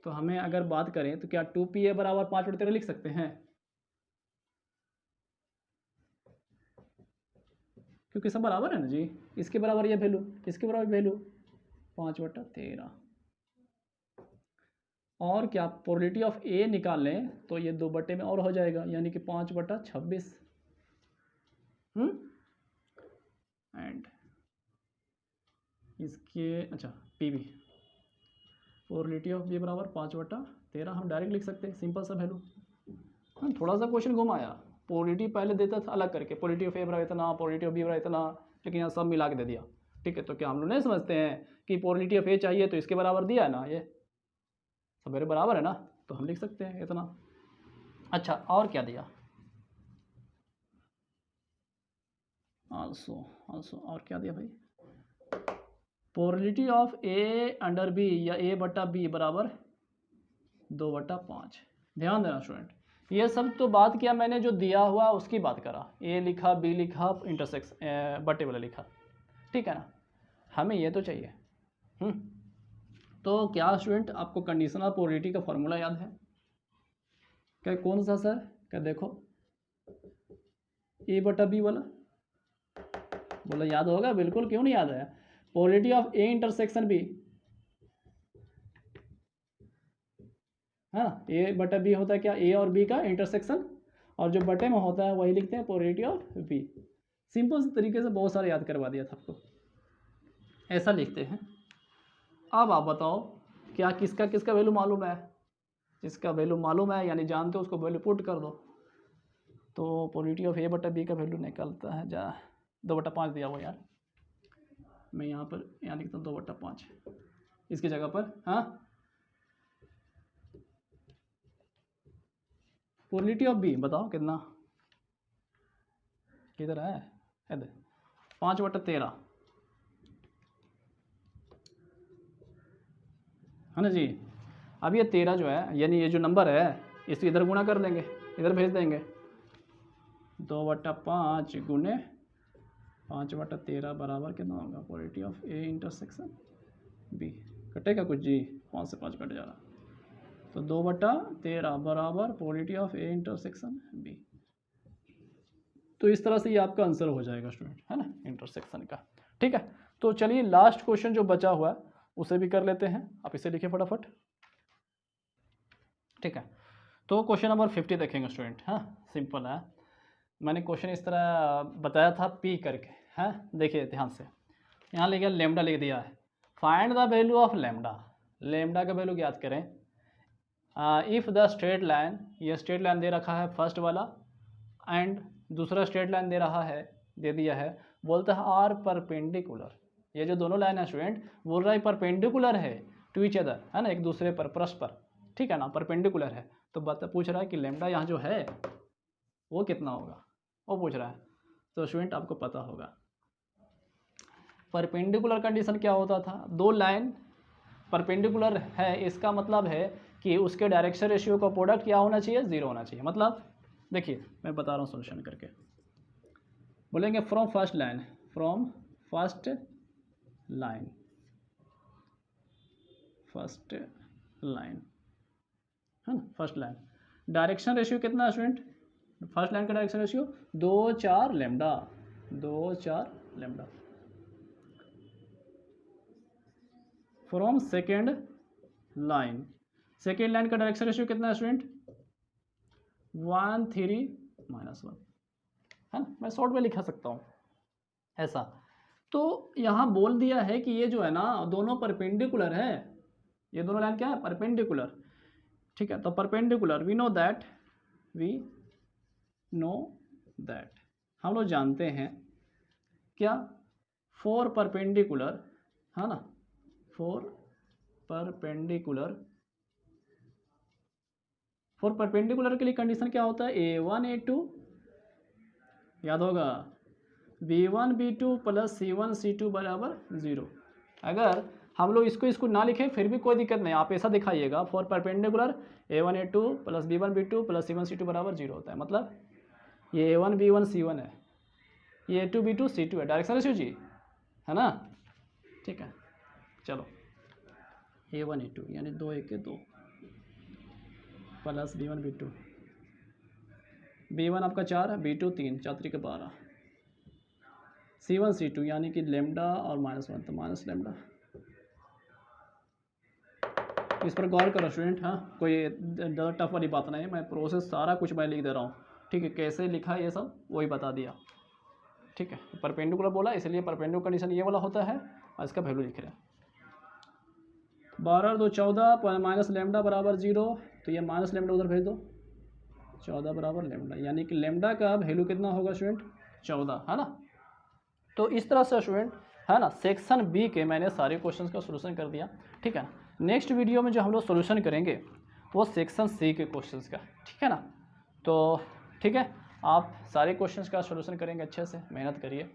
तो हमें अगर बात करें तो क्या 2 PA बराबर 5/13 लिख सकते हैं, क्योंकि सब बराबर है ना जी। इसके बराबर ये वैल्यू, इसके बराबर वैल्यू 5/13। और क्या प्रोबेबिलिटी ऑफ A निकाल लें तो ये 2 बटे में और हो जाएगा, यानी कि 5/26। एंड इसके अच्छा PB प्रोबेबिलिटी ऑफ B बराबर 5/13 हम डायरेक्ट लिख सकते हैं, सिंपल सा वैल्यू। हाँ, थोड़ा सा क्वेश्चन घुमाया, प्रोबेबिलिटी पहले देता था अलग करके, प्रोबेबिलिटी ऑफ A बराबर इतना, प्रोबेबिलिटी ऑफ B बराबर इतना, लेकिन यहाँ सब मिला के दे दिया। ठीक है, तो क्या हम लोग नहीं समझते हैं कि प्रोबेबिलिटी ऑफ A चाहिए तो इसके बराबर दिया है ना, ये सब मेरे बराबर है ना, तो हम लिख सकते हैं इतना। अच्छा, और क्या दिया, आल्सो और क्या दिया भाई, probability of A under B या A बटा B बराबर 2/5। ध्यान देना स्टूडेंट, ये सब तो बात किया मैंने जो दिया हुआ उसकी बात करा, A लिखा, B लिखा, इंटरसेक्शन बटे वाला लिखा। ठीक है ना, हमें ये तो चाहिए। तो क्या स्टूडेंट आपको कंडीशनल प्रोबेबिलिटी का फॉर्मूला याद है क्या, कौन सा सर, क्या देखो A बटा B वाला, बोला याद होगा, बिल्कुल क्यों नहीं याद है। Probability of A intersection B है ना, A बटा B होता है क्या, A और B का इंटरसेक्शन, और जो बटे में होता है वही लिखते हैं प्रोबेबिलिटी ऑफ B। सिंपल से तरीके से बहुत सारे याद करवा दिया था आपको, ऐसा लिखते हैं। अब आप बताओ क्या किसका किसका वैल्यू मालूम है, जिसका वैल्यू मालूम है यानी जानते हो उसको वैल्यू पुट कर दो। तो प्रोबेबिलिटी ऑफ A बटा B का वैल्यू निकलता है 2/5 दिया हुआ यार, मैं यहाँ पर यहाँ लिखता हूँ 2/5 इसकी जगह पर। हाँ, प्रोबेबिलिटी ऑफ B बताओ कितना, किधर है, 5/13 है ना जी। अब ये 13 जो है यानी ये जो नंबर है इसे इधर गुणा कर देंगे, इधर भेज देंगे, 2/5 गुने 5/13 बराबर कितना होगा, probability of A intersection B। कटेगा कुछ जी, 5 से 5 कट जा रहा, तो 2/13 बराबर probability of A intersection B। तो इस तरह से ये आपका आंसर हो जाएगा स्टूडेंट, है ना, इंटरसेक्शन का। ठीक है, तो चलिए लास्ट क्वेश्चन जो बचा हुआ है उसे भी कर लेते हैं। आप इसे लिखिए फटाफट, ठीक है। तो क्वेश्चन नंबर 50 देखेंगे स्टूडेंट। हाँ, सिंपल है। मैंने क्वेश्चन इस तरह बताया था पी करके, है। देखिए ध्यान से, यहाँ लिखा लेमडा लिख दिया है। Find the value of lambda, lambda का वैल्यू ज्ञात करें। इफ़ द स्ट्रेट लाइन, ये स्ट्रेट लाइन दे रखा है फर्स्ट वाला, एंड दूसरा स्ट्रेट लाइन दे रहा है, दे दिया है, बोलता है आर परपेंडिकुलर। ये जो दोनों लाइन है स्टूडेंट, बोल रहा है परपेंडिकुलर है टू ईच अदर, है ना, एक दूसरे पर, परस्पर, ठीक है ना, परपेंडिकुलर है। तो पूछ रहा है कि लेमडा यहाँ जो है वो कितना होगा, वो पूछ रहा है। तो स्टूडेंट आपको पता होगा परपेंडिकुलर कंडीशन क्या होता था, दो लाइन परपेंडिकुलर है, इसका मतलब है कि उसके डायरेक्शन रेशियो का प्रोडक्ट क्या होना चाहिए, 0 होना चाहिए। मतलब देखिए मैं बता रहा हूँ सोल्यूशन करके, बोलेंगे from first line, from first line, first line, है ना, फर्स्ट लाइन डायरेक्शन रेशियो कितना है स्टूडेंट, फर्स्ट लाइन का direction ratio 2 4 lambda, 2 4 lambda. From second line, second line का डायरेक्शन रेशियो कितना है स्टूडेंट, 1 3 -1, है ना। मैं शॉर्ट में लिखा सकता हूँ ऐसा। तो यहाँ बोल दिया है कि ये जो है ना दोनों परपेंडिकुलर है, ये दोनों लाइन क्या है, परपेंडिकुलर, ठीक है। तो perpendicular, we know that, we know that, हम लोग जानते हैं क्या, फॉर परपेंडिकुलर, है ना, फॉर परपेंडिकुलर, फॉर परपेंडिकुलर के लिए कंडीशन क्या होता है, A1 A2, याद होगा, B1 B2 plus C1 C2 बराबर 0। अगर हम लोग इसको ना लिखें फिर भी कोई दिक्कत नहीं, आप ऐसा दिखाइएगा, for perpendicular A1 A2 plus B1 B2 plus C1 C2 बराबर 0 होता है। मतलब ये A1 B1 C1 है, ये A2 B2 C2 है, डायरेक्शन रेशियो जी, है ना, ठीक है। चलो A1 A2 यानी 2 1 2 प्लस B1 B2, B1 आपका 4 है, B2 3, 4 3 12, C1 C2 यानी कि लेमडा और -1 तो माइनस लेमडा। इस पर गौर करो स्टूडेंट, हाँ, कोई ज़्यादा टफ वाली बात नहीं है, मैं प्रोसेस सारा कुछ मैं लिख दे रहा हूँ, ठीक है। कैसे लिखा है ये सब वही बता दिया, ठीक है। परपेंडिकुलर बोला इसलिए परपेंडिकुलर कंडीशन ये वाला होता है, और इसका वैल्यू लिख रहे हैं। 12 2 14 माइनस लेमडा बराबर 0, तो ये माइनस लेमडा उधर भेज दो, 14 बराबर लेमडा, यानी कि लेमडा का वैल्यू कितना होगा स्टूडेंट, 14, है ना। तो इस तरह से स्टूडेंट, है ना, सेक्शन बी के मैंने सारे क्वेश्चंस का सोल्यूशन कर दिया, ठीक है। नेक्स्ट वीडियो में जो हम लोग सोल्यूशन करेंगे वो सेक्शन सी के क्वेश्चंस का, ठीक है ना। तो ठीक है, आप सारे क्वेश्चंस का सोल्यूशन करेंगे, अच्छे से मेहनत करिए।